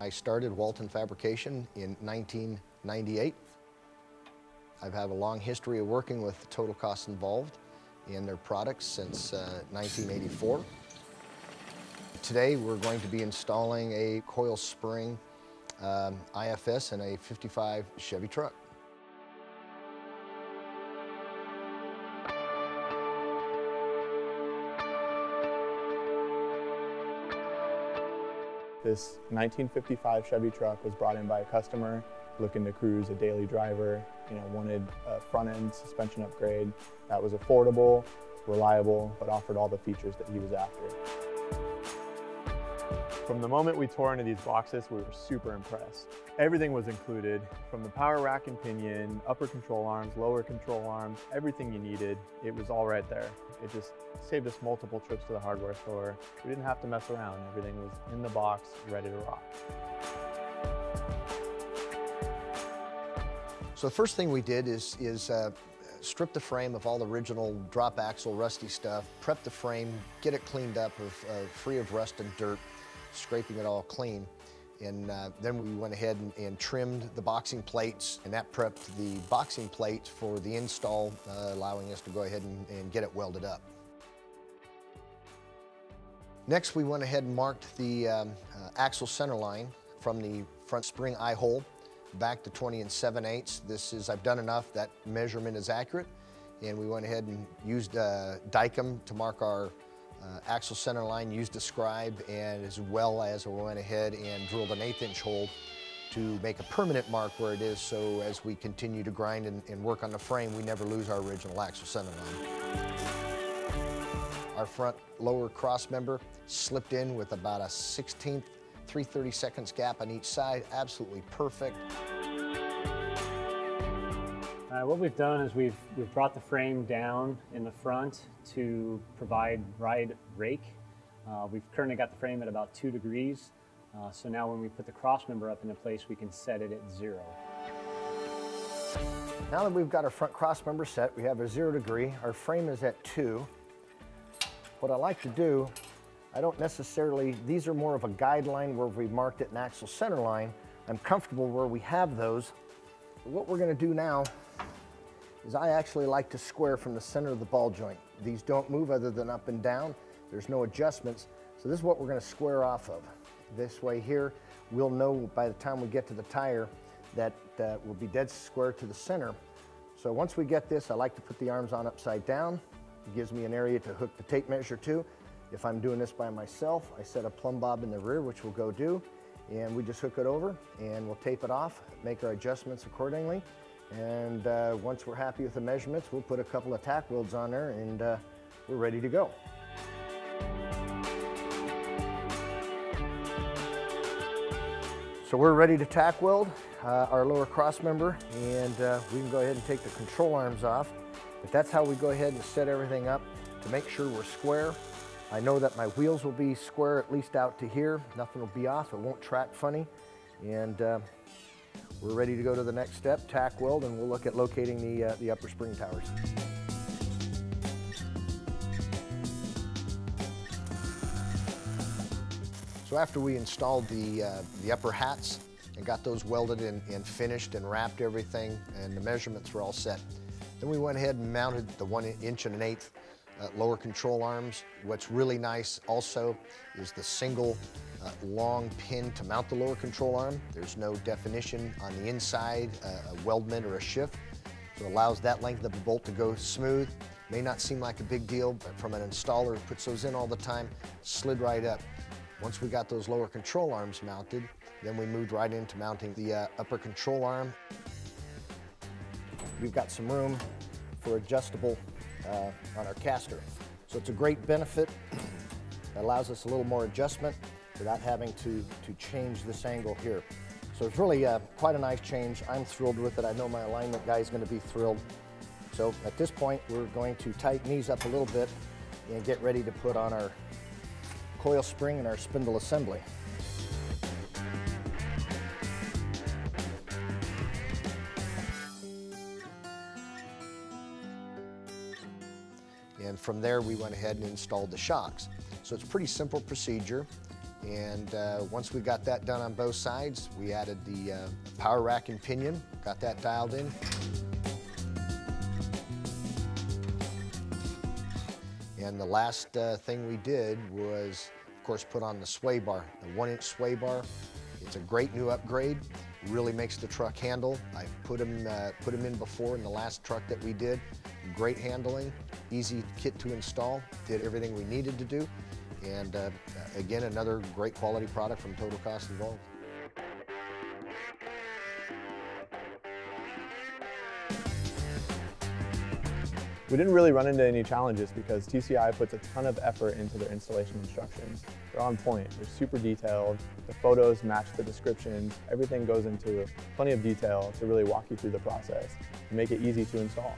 I started Walton Fabrication in 1998. I've had a long history of working with total cost involved in their products since 1984. Today we're going to be installing a coil spring IFS in a 55 Chevy truck. This 1955 Chevy truck was brought in by a customer looking to cruise a daily driver, wanted a front-end suspension upgrade that was affordable, reliable, but offered all the features that he was after. From the moment we tore into these boxes, we were super impressed. Everything was included, from the power rack and pinion, upper control arms, lower control arms, everything you needed, it was all right there. It just saved us multiple trips to the hardware store. We didn't have to mess around. Everything was in the box, ready to rock. So the first thing we did is strip the frame of all the original drop axle rusty stuff, prep the frame, get it cleaned up, free of rust and dirt, scraping it all clean. And then we went ahead and trimmed the boxing plates, and that prepped the boxing plates for the install, allowing us to go ahead and get it welded up. Next, we went ahead and marked the axle center line from the front spring eye hole back to 20 7/8. This is, I've done enough, that measurement is accurate, and we went ahead and used Dykem to mark our axle center line, used a scribe, and as well as we went ahead and drilled an 1/8" hole to make a permanent mark where it is, so as we continue to grind and work on the frame, we never lose our original axle center line. Our front lower cross member slipped in with about a 1/16, 3/32 gap on each side, absolutely perfect. What we've done is we've brought the frame down in the front to provide ride rake. We've currently got the frame at about 2 degrees. So now when we put the cross member up into place, we can set it at 0. Now that we've got our front cross member set, we have a 0 degree. Our frame is at 2. What I like to do, I don't necessarily, these are more of a guideline where we've marked it an axle center line. I'm comfortable where we have those. What we're going to do now is I actually like to square from the center of the ball joint. These don't move other than up and down. There's no adjustments. So this is what we're going to square off of. This way here, we'll know by the time we get to the tire that we'll be dead square to the center. So once we get this, I like to put the arms on upside down. It gives me an area to hook the tape measure to. If I'm doing this by myself, I set a plumb bob in the rear, which we'll go do, and we just hook it over and we'll tape it off, make our adjustments accordingly. And once we're happy with the measurements, we'll put a couple of tack welds on there, and we're ready to go. So we're ready to tack weld our lower cross member, and we can go ahead and take the control arms off. But that's how we go ahead and set everything up to make sure we're square. I know that my wheels will be square at least out to here. Nothing will be off. It won't track funny. And we're ready to go to the next step, tack weld, and we'll look at locating the upper spring towers. So after we installed the upper hats and got those welded and finished and wrapped everything, and the measurements were all set, then we went ahead and mounted the 1 1/8" lower control arms. What's really nice also is the single long pin to mount the lower control arm. There's no definition on the inside, a weldment or a shift, so it allows that length of the bolt to go smooth. May not seem like a big deal, but from an installer who puts those in all the time, slid right up. Once we got those lower control arms mounted, then we moved right into mounting the upper control arm. We've got some room for adjustable on our caster. So it's a great benefit. It allows us a little more adjustment without having to change this angle here. So it's really quite a nice change. I'm thrilled with it. I know my alignment guy is going to be thrilled. So at this point, we're going to tighten these up a little bit and get ready to put on our coil spring and our spindle assembly. And from there, we went ahead and installed the shocks. So it's a pretty simple procedure. And once we got that done on both sides, we added the power rack and pinion, got that dialed in. And the last thing we did was, of course, put on the sway bar, the 1-inch sway bar. It's a great new upgrade, really makes the truck handle. I've put them in before in the last truck that we did. Great handling, easy kit to install, did everything we needed to do. And again, another great quality product from Total Cost Involved. We didn't really run into any challenges because TCI puts a ton of effort into their installation instructions. They're on point, they're super detailed, the photos match the descriptions, everything goes into plenty of detail to really walk you through the process and make it easy to install.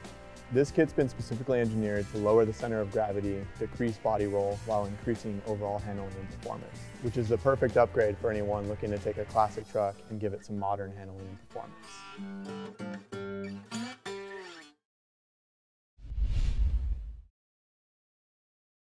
This kit's been specifically engineered to lower the center of gravity, decrease body roll, while increasing overall handling and performance, which is the perfect upgrade for anyone looking to take a classic truck and give it some modern handling and performance.